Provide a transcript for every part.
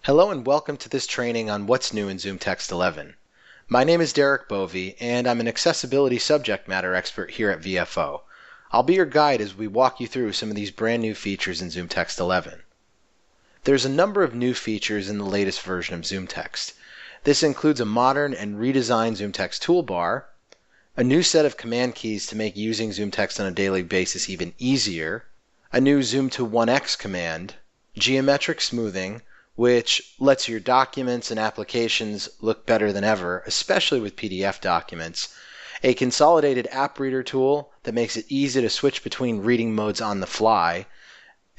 Hello and welcome to this training on what's new in ZoomText 11. My name is Derek Bovey and I'm an accessibility subject matter expert here at VFO. I'll be your guide as we walk you through some of these brand new features in ZoomText 11. There's a number of new features in the latest version of ZoomText. This includes a modern and redesigned ZoomText toolbar, a new set of command keys to make using ZoomText on a daily basis even easier, a new Zoom to 1x command, geometric smoothing, which lets your documents and applications look better than ever, especially with PDF documents, a consolidated app reader tool that makes it easy to switch between reading modes on the fly,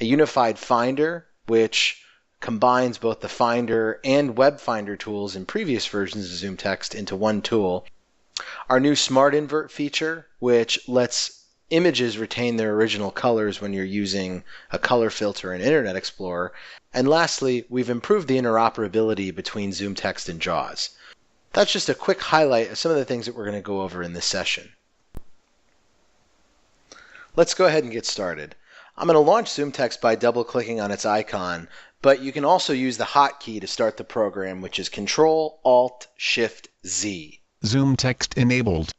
a unified Finder, which combines both the Finder and Web Finder tools in previous versions of ZoomText into one tool, our new Smart Invert feature, which lets images retain their original colors when you're using a color filter in Internet Explorer, and lastly, we've improved the interoperability between ZoomText and JAWS. That's just a quick highlight of some of the things that we're going to go over in this session. Let's go ahead and get started. I'm going to launch ZoomText by double-clicking on its icon, but you can also use the hotkey to start the program, which is Control-Alt-Shift-Z. ZoomText enabled.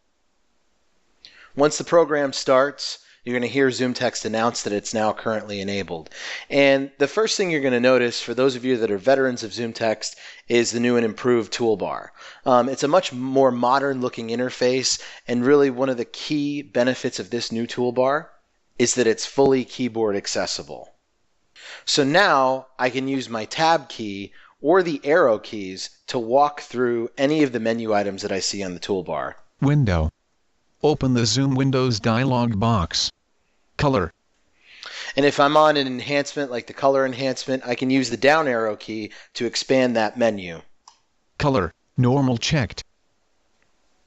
Once the program starts, you're going to hear ZoomText announce that it's now currently enabled. And the first thing you're going to notice, for those of you that are veterans of ZoomText, is the new and improved toolbar. It's a much more modern looking interface, and really one of the key benefits of this new toolbar is that it's fully keyboard accessible. So now I can use my tab key or the arrow keys to walk through any of the menu items that I see on the toolbar. Window. Open the Zoom Windows dialog box. Color. And if I'm on an enhancement like the color enhancement, I can use the down arrow key to expand that menu. Color. Normal checked.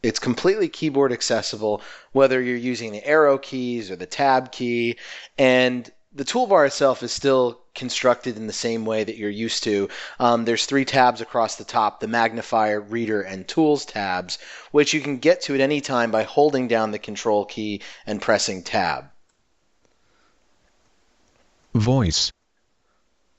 It's completely keyboard accessible, whether you're using the arrow keys or the tab key, and the toolbar itself is still constructed in the same way that you're used to. There's three tabs across the top, the magnifier, reader, and tools tabs, which you can get to at any time by holding down the control key and pressing tab. Voice.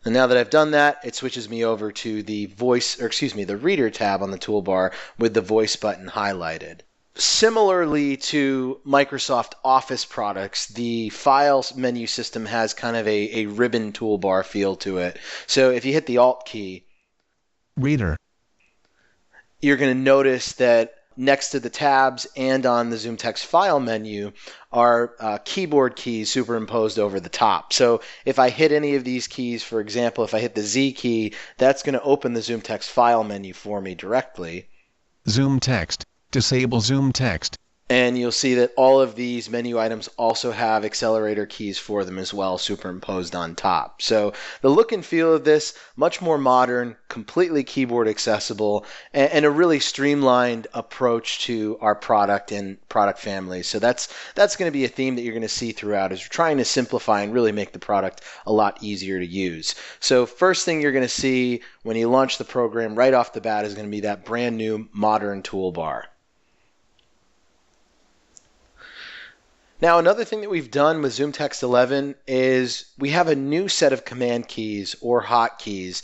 And now that I've done that, it switches me over to the the reader tab on the toolbar with the voice button highlighted. Similarly to Microsoft Office products, the Files menu system has kind of a ribbon toolbar feel to it. So if you hit the Alt key, Reader, you're going to notice that next to the tabs and on the ZoomText file menu are keyboard keys superimposed over the top. So if I hit any of these keys, for example, if I hit the Z key, that's going to open the ZoomText file menu for me directly. ZoomText. Disable ZoomText. And you'll see that all of these menu items also have accelerator keys for them as well, superimposed on top. So the look and feel of this, much more modern, completely keyboard accessible, and a really streamlined approach to our product and product family. So that's going to be a theme that you're going to see throughout, is we're trying to simplify and really make the product a lot easier to use. So first thing you're going to see when you launch the program right off the bat is going to be that brand new modern toolbar. Now, another thing that we've done with ZoomText 11 is we have a new set of command keys or hotkeys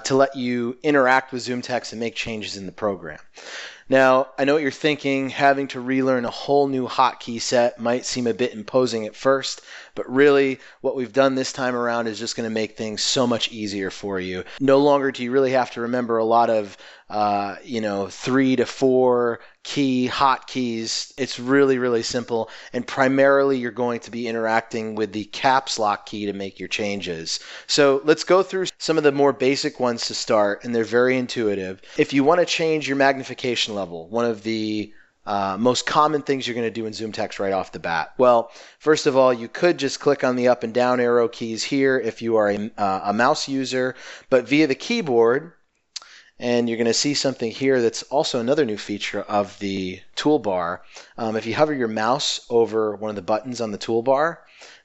to let you interact with ZoomText and make changes in the program. Now, I know what you're thinking, having to relearn a whole new hotkey set might seem a bit imposing at first, but really what we've done this time around is just going to make things so much easier for you. No longer do you really have to remember a lot of 3 to 4 key hotkeys. It's really, really simple, and primarily you're going to be interacting with the caps lock key to make your changes. So let's go through some of the more basic ones to start, and they're very intuitive. If you want to change your magnification level, one of the most common things you're going to do in ZoomText right off the bat. Well, first of all, you could just click on the up and down arrow keys here if you are a mouse user, but via the keyboard, and you're going to see something here that's also another new feature of the toolbar. If you hover your mouse over one of the buttons on the toolbar,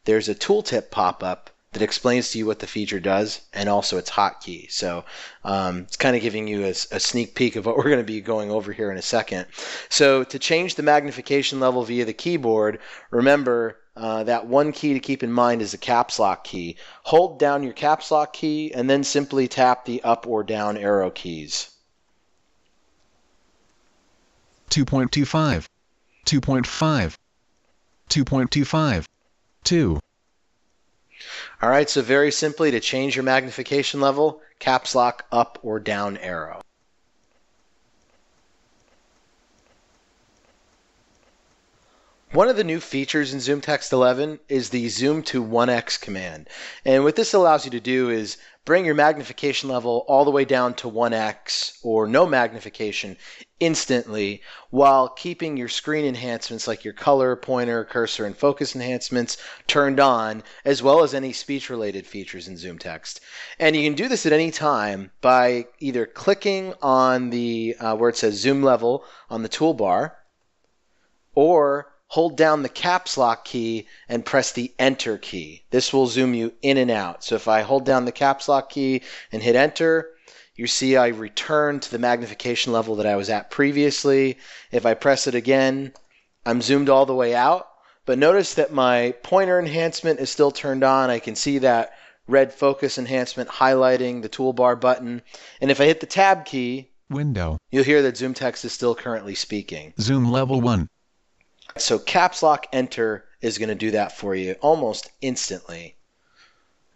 there's a tooltip pop-up that explains to you what the feature does and also its hotkey. So it's kind of giving you a sneak peek of what we're going to be going over here in a second. So to change the magnification level via the keyboard, remember that one key to keep in mind is the caps lock key. Hold down your caps lock key and then simply tap the up or down arrow keys. 2.25, 2.5, 2.25, 2. All right, so very simply, to change your magnification level, caps lock up or down arrow. One of the new features in ZoomText 11 is the zoom to 1x command. And what this allows you to do is bring your magnification level all the way down to 1x or no magnification instantly while keeping your screen enhancements like your color, pointer, cursor, and focus enhancements turned on, as well as any speech-related features in ZoomText. And you can do this at any time by either clicking on the where it says zoom level on the toolbar, or hold down the caps lock key and press the enter key. This will zoom you in and out. So if I hold down the caps lock key and hit enter, you see I return to the magnification level that I was at previously. If I press it again, I'm zoomed all the way out. But notice that my pointer enhancement is still turned on. I can see that red focus enhancement highlighting the toolbar button. And if I hit the tab key, Window. you'll hear that ZoomText is still currently speaking. Zoom level 1. So caps lock enter is going to do that for you almost instantly.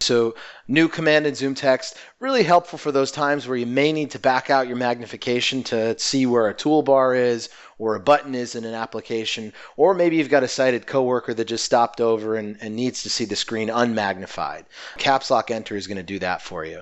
So new command in ZoomText, really helpful for those times where you may need to back out your magnification to see where a toolbar is or a button is in an application, or maybe you've got a sighted coworker that just stopped over and needs to see the screen unmagnified. Caps lock enter is going to do that for you.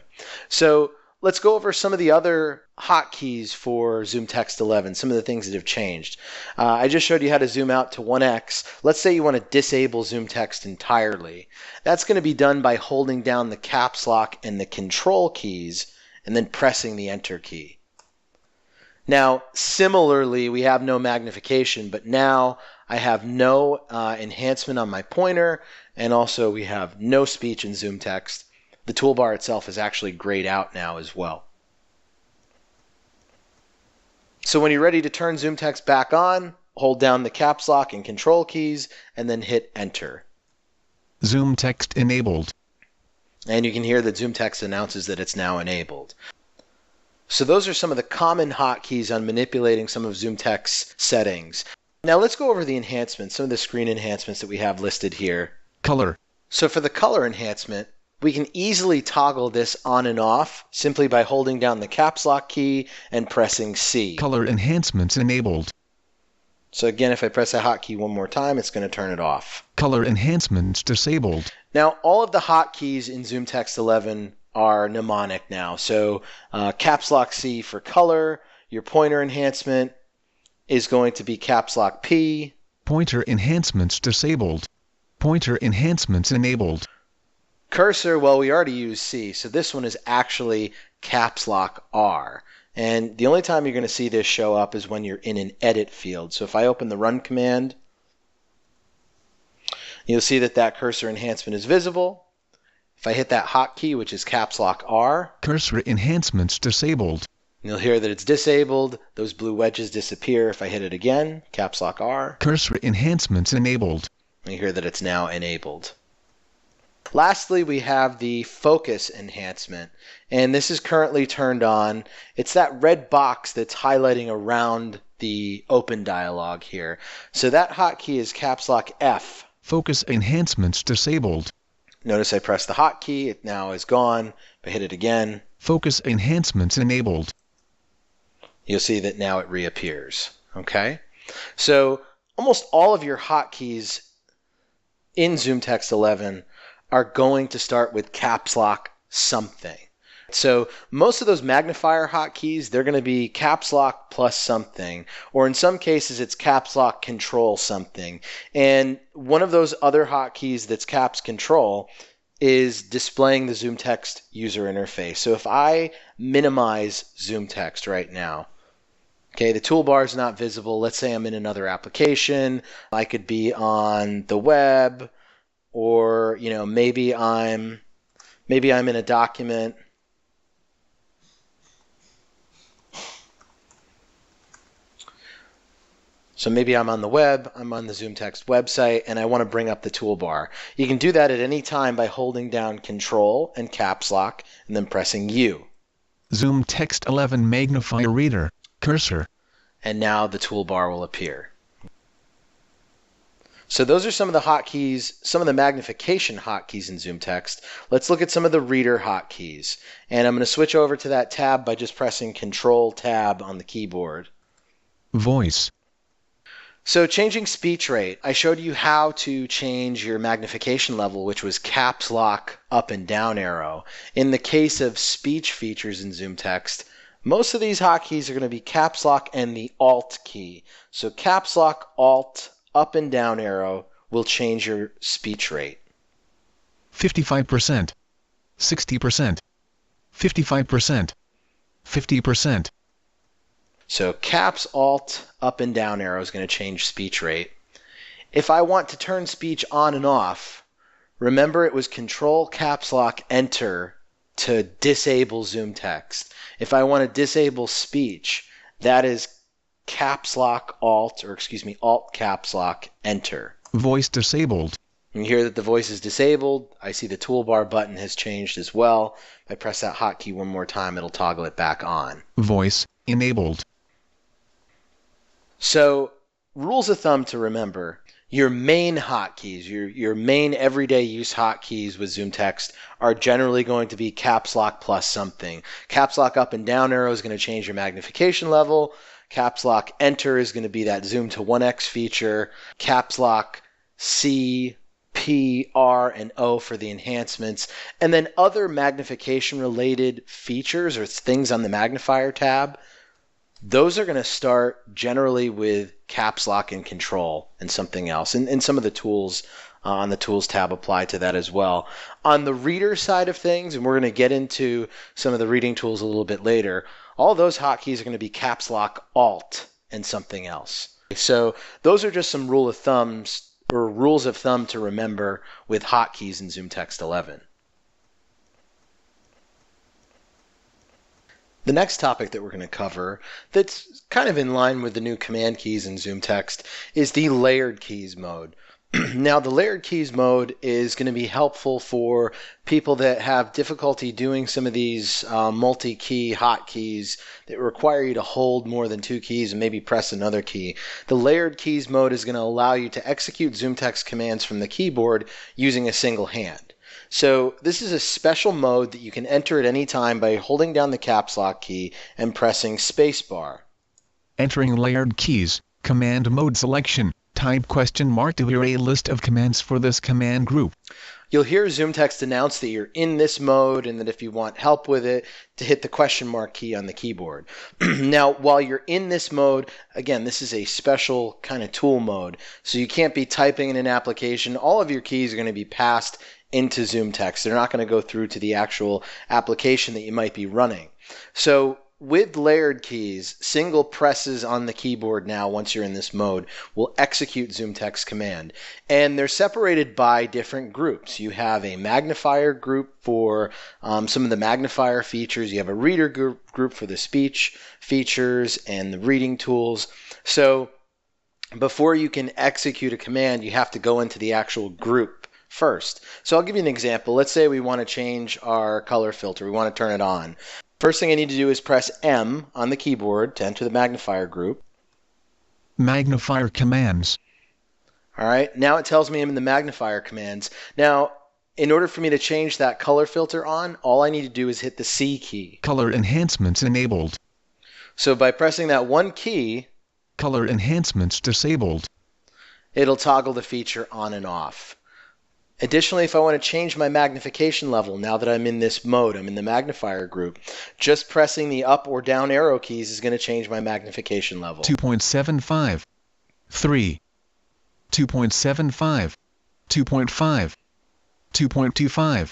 So let's go over some of the other hotkeys for ZoomText 11, some of the things that have changed. I just showed you how to zoom out to 1x. Let's say you want to disable ZoomText entirely. That's going to be done by holding down the caps lock and the control keys and then pressing the enter key. Now, similarly, we have no magnification, but now I have no enhancement on my pointer, and also we have no speech in ZoomText. The toolbar itself is actually grayed out now as well. So when you're ready to turn ZoomText back on, hold down the caps lock and control keys and then hit enter. ZoomText enabled. And you can hear that ZoomText announces that it's now enabled. So those are some of the common hotkeys on manipulating some of ZoomText's settings. Now let's go over the enhancements, some of the screen enhancements that we have listed here. Color. So for the color enhancement, we can easily toggle this on and off simply by holding down the caps lock key and pressing C. Color enhancements enabled. So again, if I press that hotkey one more time, it's going to turn it off. Color enhancements disabled. Now, all of the hotkeys in ZoomText 11 are mnemonic now. So caps lock C for color, your pointer enhancement is going to be caps lock P. Pointer enhancements disabled. Pointer enhancements enabled. Cursor, well, we already used C, so this one is actually caps lock R. And the only time you're going to see this show up is when you're in an edit field. So if I open the run command, you'll see that that cursor enhancement is visible. If I hit that hotkey, which is caps lock R, Cursor enhancements disabled. you'll hear that it's disabled. Those blue wedges disappear. If I hit it again, caps lock R, Cursor enhancements enabled. you hear that it's now enabled. Lastly, we have the focus enhancement, and this is currently turned on. It's that red box that's highlighting around the open dialog here. So that hotkey is caps lock F. Focus enhancements disabled. Notice I press the hotkey, it now is gone. If I hit it again, Focus enhancements enabled. you'll see that now it reappears. Okay? So almost all of your hotkeys in ZoomText 11 are going to start with caps lock something. So most of those magnifier hotkeys, they're going to be caps lock plus something, or in some cases it's caps lock control something. And one of those other hotkeys that's caps control is displaying the ZoomText user interface. So if I minimize ZoomText right now, okay, the toolbar is not visible. Let's say I'm in another application. I could be on the web, or maybe I'm in a document. So maybe I'm on the web, I'm on the ZoomText website, and I want to bring up the toolbar. You can do that at any time by holding down Control and Caps Lock and then pressing U. ZoomText 11 Magnifier Reader, Cursor. And now the toolbar will appear. So those are some of the hotkeys, some of the magnification hotkeys in ZoomText. Let's look at some of the reader hotkeys. And I'm going to switch over to that tab by just pressing Control-Tab on the keyboard. Voice. So changing speech rate, I showed you how to change your magnification level, which was caps lock up and down arrow. In the case of speech features in ZoomText, most of these hotkeys are going to be caps lock and the Alt key. So caps lock, Alt, up and down arrow will change your speech rate. 55%, 60%, 55%, 50%. So caps, Alt, up and down arrow is going to change speech rate. If I want to turn speech on and off, remember it was Control, Caps Lock, Enter to disable ZoomText. If I want to disable speech, that is Caps Lock, Alt, Alt, Caps Lock, Enter. Voice disabled. You hear that the voice is disabled. I see the toolbar button has changed as well. If I press that hotkey one more time, it'll toggle it back on. Voice enabled. So, rules of thumb to remember. Your main hotkeys, your main everyday use hotkeys with ZoomText are generally going to be caps lock plus something. Caps lock up and down arrow is going to change your magnification level. Caps lock enter is going to be that zoom to 1x feature. Caps lock C, P, R, and O for the enhancements. And then other magnification related features or things on the magnifier tab, those are going to start generally with caps lock and control and something else. And some of the tools on the tools tab apply to that as well. On the reader side of things, and we're going to get into some of the reading tools a little bit later, all those hotkeys are going to be caps lock, Alt, and something else. So those are just some rules of thumb to remember with hotkeys in ZoomText 11. The next topic that we're going to cover that's kind of in line with the new command keys in ZoomText is the layered keys mode. Now, the layered keys mode is going to be helpful for people that have difficulty doing some of these multi-key hotkeys that require you to hold more than two keys and maybe press another key. The layered keys mode is going to allow you to execute ZoomText commands from the keyboard using a single hand. So this is a special mode that you can enter at any time by holding down the caps lock key and pressing spacebar. Entering layered keys, command mode selection, type ? to hear a list of commands for this command group. You'll hear ZoomText announce that you're in this mode and that if you want help with it, to hit the ? key on the keyboard. Now, while you're in this mode, again, this is a special kind of tool mode, so you can't be typing in an application. All of your keys are going to be passed into ZoomText. They're not going to go through to the actual application that you might be running. So with layered keys, single presses on the keyboard now, once you're in this mode, will execute ZoomText command. And they're separated by different groups. You have a magnifier group for some of the magnifier features. You have a reader group for the speech features and the reading tools. So before you can execute a command, you have to go into the actual group first. So I'll give you an example. Let's say we want to change our color filter. We want to turn it on. First thing I need to do is press M on the keyboard to enter the magnifier group. Magnifier commands. All right, now it tells me I'm in the magnifier commands. Now, in order for me to change that color filter on, all I need to do is hit the C key. Color enhancements enabled. So by pressing that one key, color enhancements disabled. It'll toggle the feature on and off. Additionally, if I want to change my magnification level, now that I'm in this mode, I'm in the magnifier group, just pressing the up or down arrow keys is going to change my magnification level. 2.75, 3, 2.75, 2.5, 2.25,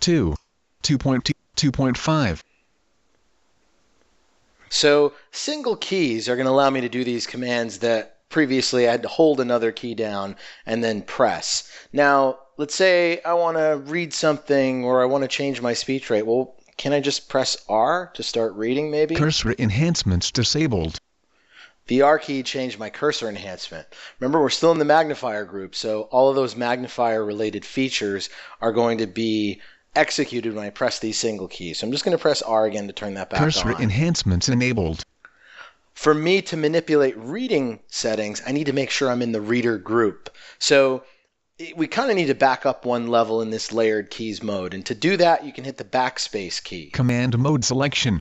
2, 2.2, 2.5. So single keys are going to allow me to do these commands that previously I had to hold another key down and then press. Now, let's say I want to read something or I want to change my speech rate. Well, can I just press R to start reading maybe? Cursor enhancements disabled. The R key changed my cursor enhancement. Remember, we're still in the magnifier group, so all of those magnifier related features are going to be executed when I press these single keys. So I'm just going to press R again to turn that back Cursor on. enhancements enabled. For me to manipulate reading settings, I need to make sure I'm in the reader group. So we kind of need to back up one level in this layered keys mode. And to do that, you can hit the backspace key. Command mode selection.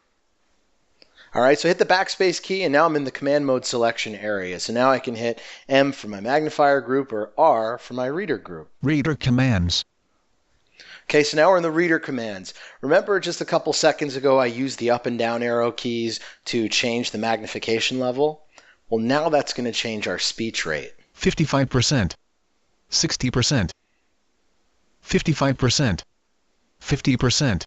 All right, so hit the backspace key, and now I'm in the command mode selection area. So now I can hit M for my magnifier group or R for my reader group. Reader commands. Okay, so now we're in the reader commands. Remember just a couple seconds ago I used the up and down arrow keys to change the magnification level? Well, now that's going to change our speech rate. 55%. 60%. 55%. 50%.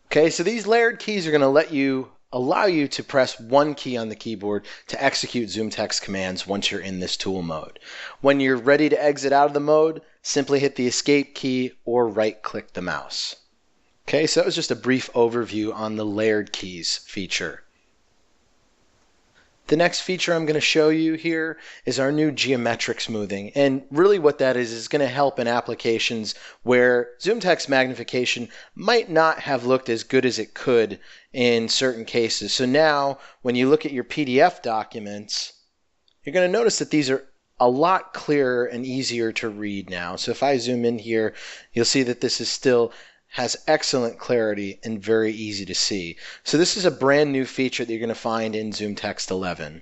Okay, so these layered keys are going to allow you to press one key on the keyboard to execute ZoomText commands once you're in this tool mode. When you're ready to exit out of the mode, simply hit the escape key or right-click the mouse. Okay, so that was just a brief overview on the layered keys feature. The next feature I'm going to show you here is our new geometric smoothing. And really what that is going to help in applications where ZoomText magnification might not have looked as good as it could in certain cases. So now when you look at your PDF documents, you're going to notice that these are a lot clearer and easier to read now. So if I zoom in here, you'll see that this is still has excellent clarity and very easy to see. So this is a brand new feature that you're going to find in ZoomText 11.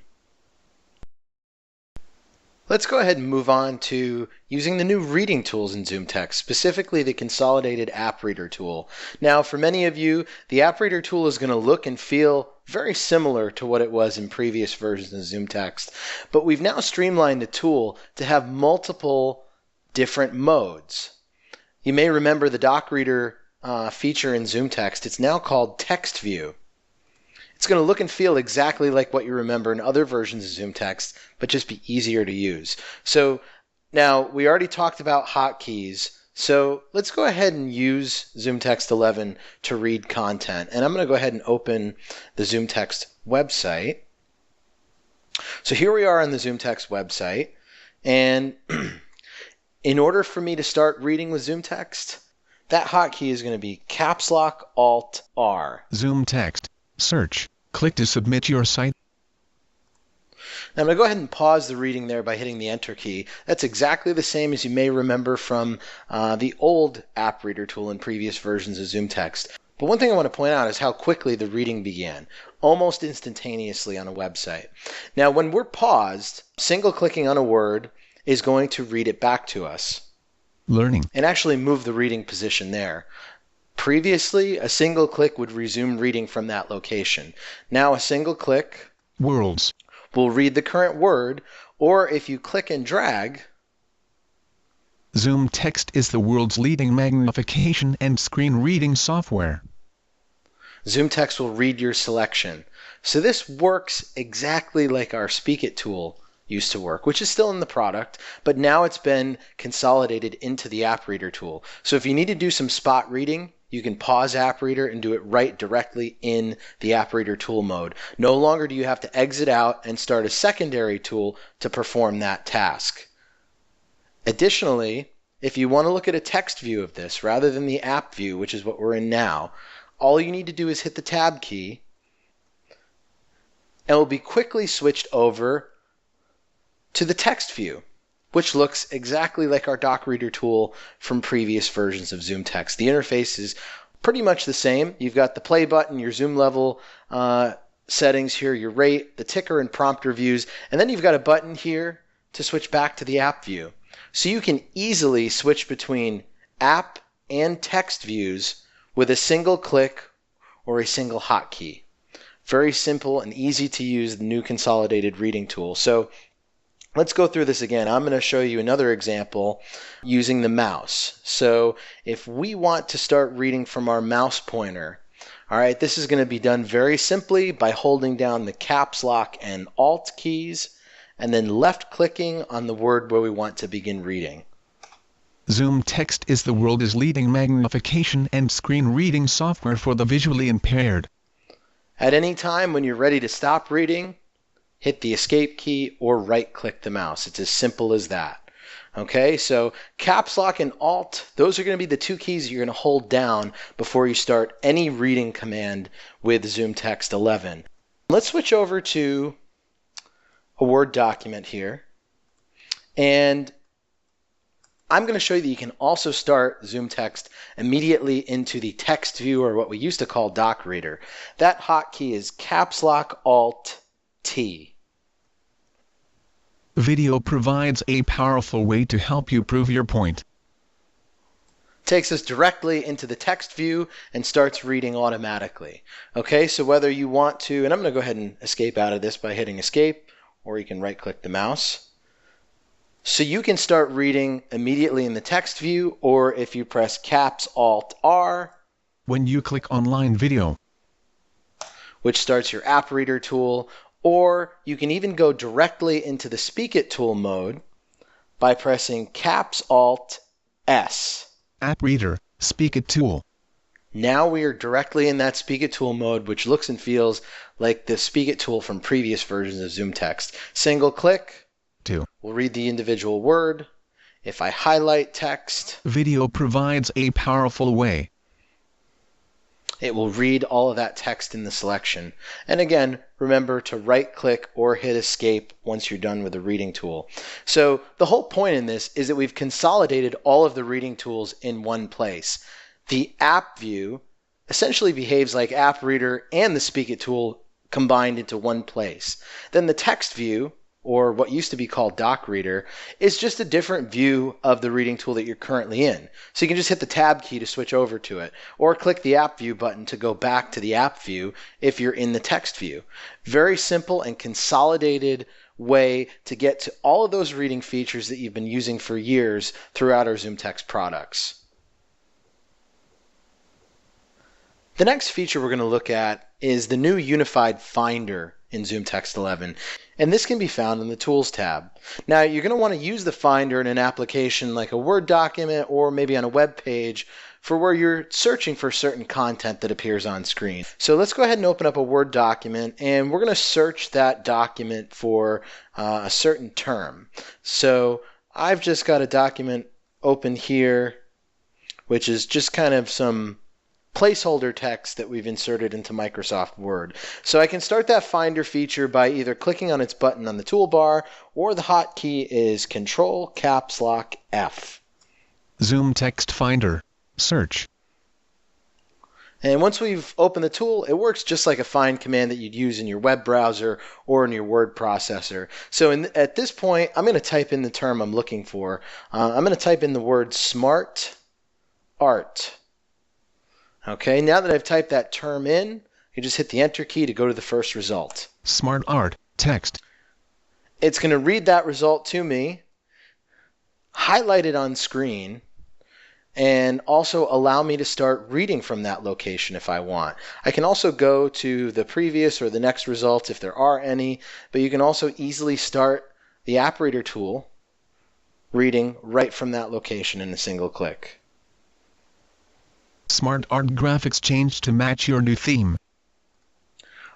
Let's go ahead and move on to using the new reading tools in ZoomText, specifically the Consolidated App Reader tool. Now, for many of you, the App Reader tool is going to look and feel very similar to what it was in previous versions of ZoomText, but we've now streamlined the tool to have multiple different modes. You may remember the doc reader feature in ZoomText. It's now called Text View. It's going to look and feel exactly like what you remember in other versions of ZoomText, but just be easier to use. So now we already talked about hotkeys, so let's go ahead and use ZoomText 11 to read content. And I'm going to go ahead and open the ZoomText website. So here we are on the ZoomText website, and in order for me to start reading with ZoomText, that hotkey is going to be Caps Lock Alt R. ZoomText. Search. Click to submit your site. Now I'm going to go ahead and pause the reading there by hitting the Enter key. That's exactly the same as you may remember from the old app reader tool in previous versions of ZoomText. But one thing I want to point out is how quickly the reading began, almost instantaneously on a website. Now when we're paused, single-clicking on a word is going to read it back to us. Learning. And actually move the reading position there. Previously, a single click would resume reading from that location. Now a single click Worlds. will read the current word, or if you click and drag, ZoomText is the world's leading magnification and screen reading software. ZoomText will read your selection. So this works exactly like our Speak It tool used to work, which is still in the product, but now it's been consolidated into the App Reader tool. So if you need to do some spot reading, you can pause App Reader and do it right directly in the App Reader tool mode. No longer do you have to exit out and start a secondary tool to perform that task. Additionally, if you want to look at a text view of this rather than the app view, which is what we're in now, all you need to do is hit the Tab key, and it will be quickly switched over to the text view, which looks exactly like our doc reader tool from previous versions of ZoomText. The interface is pretty much the same. You've got the play button, your zoom level settings here, your rate, the ticker and prompter views, and then you've got a button here to switch back to the app view. So you can easily switch between app and text views with a single click or a single hotkey. Very simple and easy to use the new consolidated reading tool. So let's go through this again. I'm going to show you another example using the mouse. So if we want to start reading from our mouse pointer, all right, this is going to be done very simply by holding down the Caps Lock and Alt keys and then left clicking on the word where we want to begin reading. ZoomText is the world's leading magnification and screen reading software for the visually impaired. At any time when you're ready to stop reading, hit the escape key, or right-click the mouse. It's as simple as that. Okay, so caps lock and alt, those are going to be the two keys you're going to hold down before you start any reading command with ZoomText 11. Let's switch over to a Word document here, and I'm going to show you that you can also start ZoomText immediately into the text view, or what we used to call Doc Reader. That hotkey is caps lock alt T. Video provides a powerful way to help you prove your point. Takes us directly into the text view and starts reading automatically. Okay, so whether you want to, and I'm going to go ahead and escape out of this by hitting escape, or you can right-click the mouse. So you can start reading immediately in the text view, or if you press caps alt R, when you click online video, which starts your app reader tool, or you can even go directly into the Speak It tool mode by pressing caps alt S. App Reader, Speak It tool. Now we are directly in that Speak It tool mode, which looks and feels like the Speak It tool from previous versions of ZoomText. Single click, we'll read the individual word. If I highlight text, video provides a powerful way. It will read all of that text in the selection. And again, remember to right-click or hit escape once you're done with the reading tool. So the whole point in this is that we've consolidated all of the reading tools in one place. The app view essentially behaves like App Reader and the Speak It tool combined into one place. Then the text view, or what used to be called Doc Reader, is just a different view of the reading tool that you're currently in. So you can just hit the tab key to switch over to it, or click the app view button to go back to the app view if you're in the text view. Very simple and consolidated way to get to all of those reading features that you've been using for years throughout our ZoomText products. The next feature we're going to look at is the new Unified Finder in ZoomText 11, and this can be found in the Tools tab. Now, you're going to want to use the Finder in an application like a Word document or maybe on a web page for where you're searching for certain content that appears on screen. So let's go ahead and open up a Word document, and we're going to search that document for a certain term. So I've just got a document open here, which is just kind of some placeholder text that we've inserted into Microsoft Word. So I can start that Finder feature by either clicking on its button on the toolbar, or the hotkey is Control Caps Lock F. ZoomText Finder. Search. And once we've opened the tool, it works just like a find command that you'd use in your web browser or in your word processor. So at this point, I'm going to type in the term I'm looking for. I'm going to type in the word smart art. Okay, now that I've typed that term in, you just hit the Enter key to go to the first result. Smart art, text. It's going to read that result to me, highlight it on screen, and also allow me to start reading from that location if I want. I can also go to the previous or the next results if there are any, but you can also easily start the App Reader tool reading right from that location in a single click. Smart art graphics changed to match your new theme.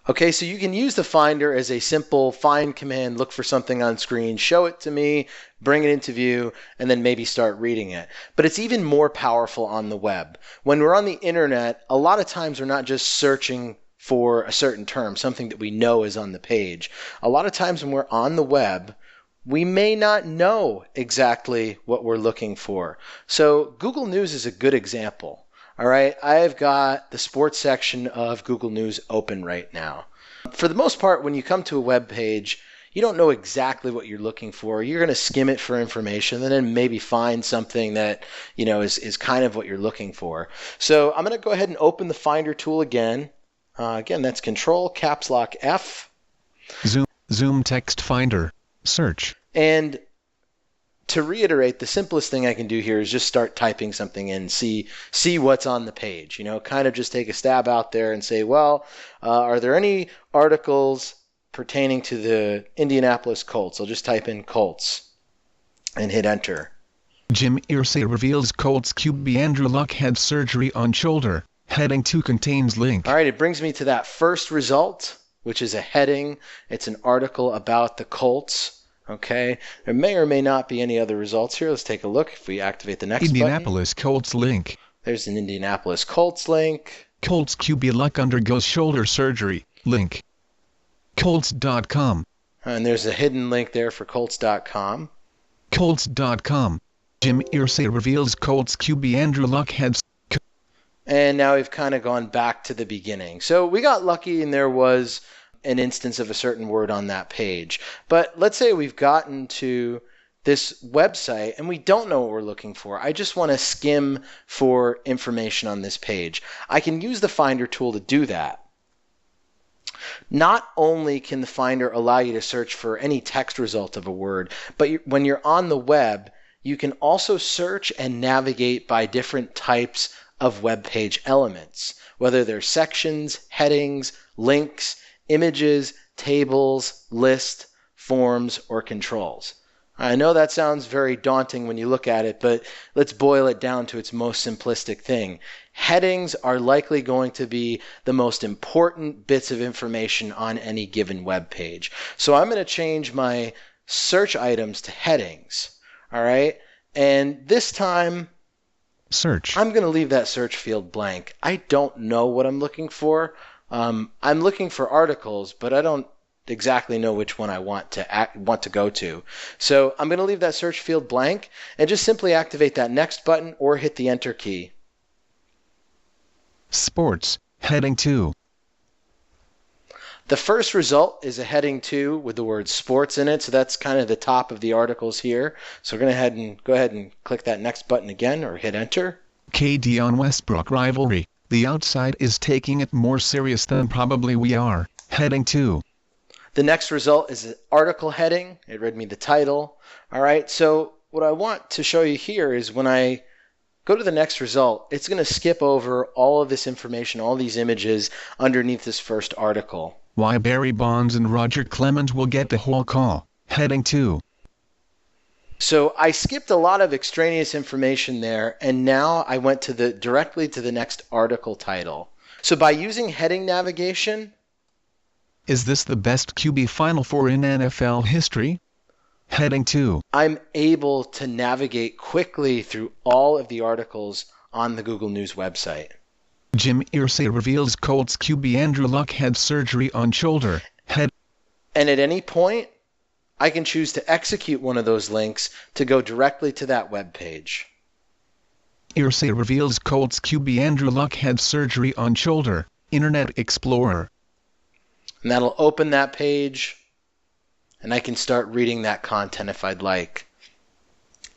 Okay, so you can use the Finder as a simple find command, look for something on screen, show it to me, bring it into view, and then maybe start reading it. But it's even more powerful on the web. When we're on the internet, a lot of times we're not just searching for a certain term, something that we know is on the page. A lot of times when we're on the web, we may not know exactly what we're looking for. So Google News is a good example. All right, I've got the sports section of Google News open right now. For the most part, when you come to a web page, you don't know exactly what you're looking for. You're going to skim it for information and then maybe find something that, you know, is kind of what you're looking for. So I'm going to go ahead and open the Finder tool again. Again, that's Control Caps Lock F. ZoomText Finder. Search. And to reiterate, the simplest thing I can do here is just start typing something in, see what's on the page. You know, kind of just take a stab out there and say, well, are there any articles pertaining to the Indianapolis Colts? I'll just type in Colts and hit Enter. Jim Irsay reveals Colts QB Andrew Luck had surgery on shoulder. Heading 2 contains link. All right, it brings me to that first result. which is a heading. It's an article about the Colts. Okay, there may or may not be any other results here. Let's take a look. If we activate the next Indianapolis button, Colts link. There's an Indianapolis Colts link. Colts QB Luck undergoes shoulder surgery, link. Colts.com. And there's a hidden link there for Colts.com. Colts.com. Jim Irsay reveals Colts QB Andrew Luck had... And now we've kind of gone back to the beginning. So we got lucky and there was an instance of a certain word on that page. But let's say we've gotten to this website and we don't know what we're looking for. I just want to skim for information on this page. I can use the Finder tool to do that. Not only can the Finder allow you to search for any text result of a word, but when you're on the web, you can also search and navigate by different types of web page elements, whether they're sections, headings, links, images, tables, lists, forms, or controls. I know that sounds very daunting when you look at it, but let's boil it down to its most simplistic thing. Headings are likely going to be the most important bits of information on any given web page. So I'm going to change my search items to headings. All right. And this time, search. I'm going to leave that search field blank. I don't know what I'm looking for. I'm looking for articles, but I don't exactly know which one I want to go to. So I'm going to leave that search field blank and just simply activate that next button or hit the enter key. Sports, heading 2. The first result is a heading 2 with the word sports in it, so that's kind of the top of the articles here. So we're going to go ahead and click that next button again or hit enter. KD on Westbrook rivalry. The outside is taking it more serious than probably we are. Heading 2. The next result is an article heading. It read me the title. All right, so what I want to show you here is when I go to the next result, it's going to skip over all of this information, all these images underneath this first article. Why Barry Bonds and Roger Clemens will get the whole call. Heading 2. So I skipped a lot of extraneous information there, and now I went to directly to the next article title. So by using heading navigation, is this the best QB Final Four in NFL history? Heading 2. I'm able to navigate quickly through all of the articles on the Google News website. Jim Irsay reveals Colts QB Andrew Luck had surgery on shoulder, head. And at any point, I can choose to execute one of those links to go directly to that web page. Irsay reveals Colts QB Andrew Luck had surgery on shoulder, Internet Explorer. And that'll open that page, and I can start reading that content if I'd like.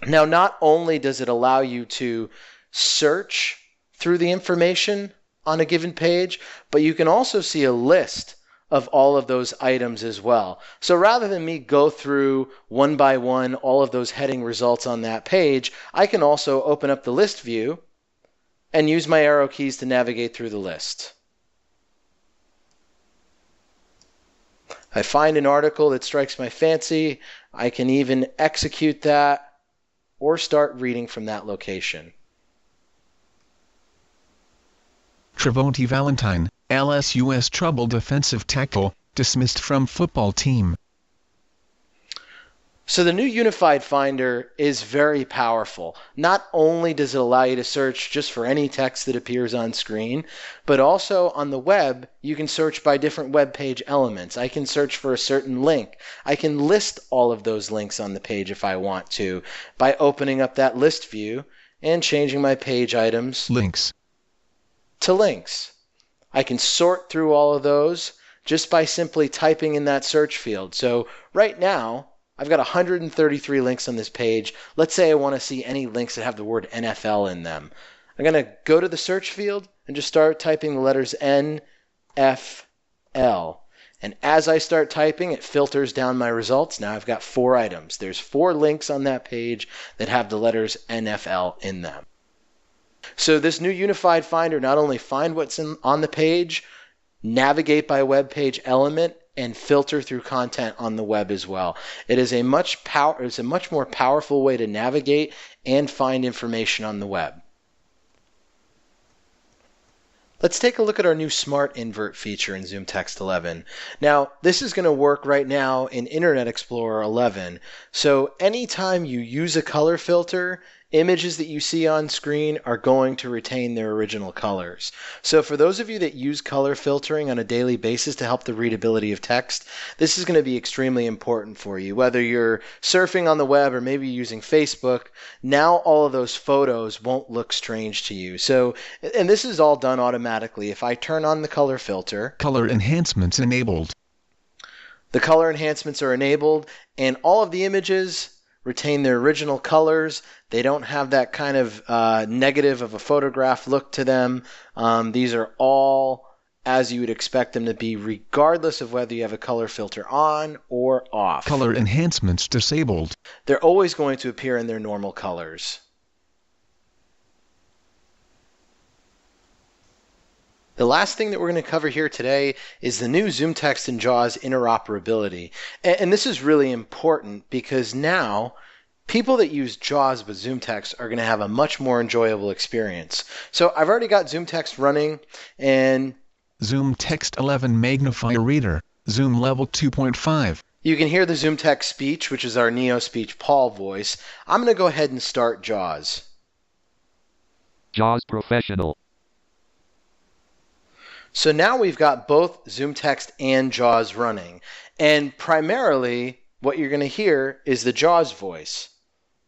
Now, not only does it allow you to search through the information on a given page, but you can also see a list of all of those items as well. So rather than me go through one by one all of those heading results on that page, I can also open up the list view and use my arrow keys to navigate through the list. I find an article that strikes my fancy, I can even execute that or start reading from that location. Trevonte Valentine, LSU's trouble defensive tackle, dismissed from football team. So the new Unified Finder is very powerful. Not only does it allow you to search just for any text that appears on screen, but also on the web, you can search by different web page elements. I can search for a certain link. I can list all of those links on the page if I want to by opening up that list view and changing my page items links to links. I can sort through all of those just by simply typing in that search field. So right now, I've got 133 links on this page. Let's say I want to see any links that have the word NFL in them. I'm going to go to the search field and just start typing the letters N, F, L. And as I start typing, it filters down my results. Now I've got 4 items. There's 4 links on that page that have the letters NFL in them. So this new Unified Finder not only find what's on the page, navigate by web page element, and filter through content on the web as well. It's a much more powerful way to navigate and find information on the web. Let's take a look at our new Smart Invert feature in ZoomText 11. Now, this is going to work right now in Internet Explorer 11. So anytime you use a color filter, images that you see on screen are going to retain their original colors. So for those of you that use color filtering on a daily basis to help the readability of text, this is going to be extremely important for you. Whether you're surfing on the web or maybe using Facebook, now all of those photos won't look strange to you. So, and this is all done automatically. If I turn on the color filter, Color enhancements enabled. the color enhancements are enabled, and all of the images retain their original colors. They don't have that kind of negative of a photograph look to them. These are all as you would expect them to be, regardless of whether you have a color filter on or off. Color enhancements disabled. They're always going to appear in their normal colors. The last thing that we're going to cover here today is the new ZoomText and JAWS interoperability. And this is really important because now people that use JAWS with ZoomText are going to have a much more enjoyable experience. So I've already got ZoomText running, and ZoomText 11 Magnifier Reader, Zoom Level 2.5. You can hear the ZoomText speech, which is our NeoSpeech Paul voice. I'm going to go ahead and start JAWS. JAWS Professional. So now we've got both ZoomText and JAWS running. And primarily, what you're going to hear is the JAWS voice.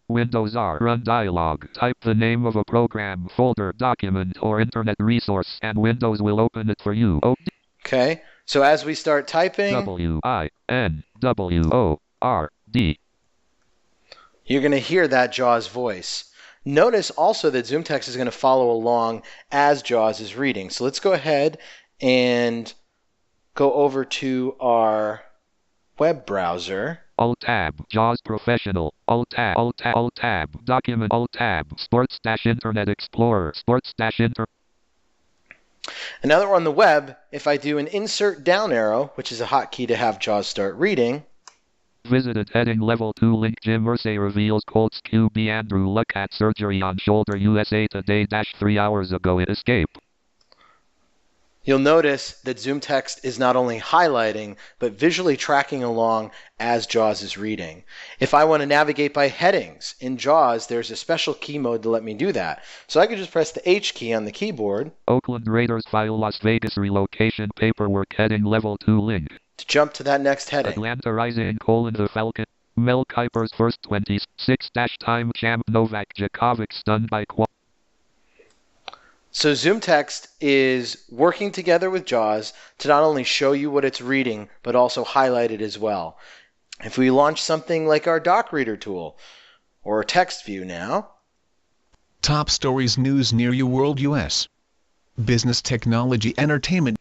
Windows R. Run dialog. Type the name of a program, folder, document, or internet resource, and Windows will open it for you. Okay, so as we start typing, WINWORD. You're going to hear that JAWS voice. Notice also that ZoomText is going to follow along as JAWS is reading. So let's go ahead and go over to our web browser. Alt-Tab, JAWS Professional, Alt-Tab, Alt-Tab, Alt-Tab, Document, Alt-Tab, Sports-Internet Explorer, Sports-Inter. And now that we're on the web, if I do an insert down arrow, which is a hotkey to have JAWS start reading. Visited heading level 2 link. Jim Irsay reveals Colts QB Andrew Luck had surgery on shoulder USA Today - 3 hours ago at Escape. You'll notice that ZoomText is not only highlighting, but visually tracking along as JAWS is reading. If I want to navigate by headings in JAWS, there's a special key mode to let me do that. So I could just press the H key on the keyboard. Oakland Raiders file Las Vegas relocation paperwork heading level 2 link. To jump to that next heading. Atlanta Rising: the Falcon. Mel Kiper's first 26-time champ Novak Djokovic stunned by So ZoomText is working together with JAWS to not only show you what it's reading, but also highlight it as well. If we launch something like our doc reader tool or text view now. Top stories, news near you, world, US. Business, technology, entertainment.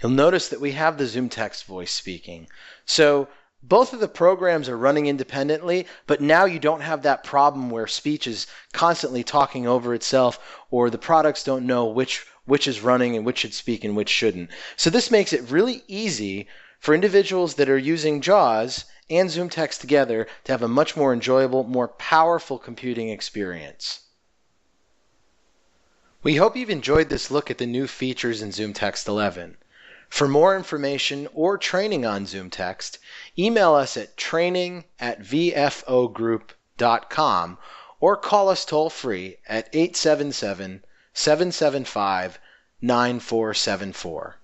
You'll notice that we have the ZoomText voice speaking. So both of the programs are running independently, but now you don't have that problem where speech is constantly talking over itself, or the products don't know which is running and which should speak and which shouldn't. So this makes it really easy for individuals that are using JAWS and ZoomText together to have a much more enjoyable, more powerful computing experience. We hope you've enjoyed this look at the new features in ZoomText 11. For more information or training on ZoomText, email us at training@vfogroup.com or call us toll-free at 877-775-9474.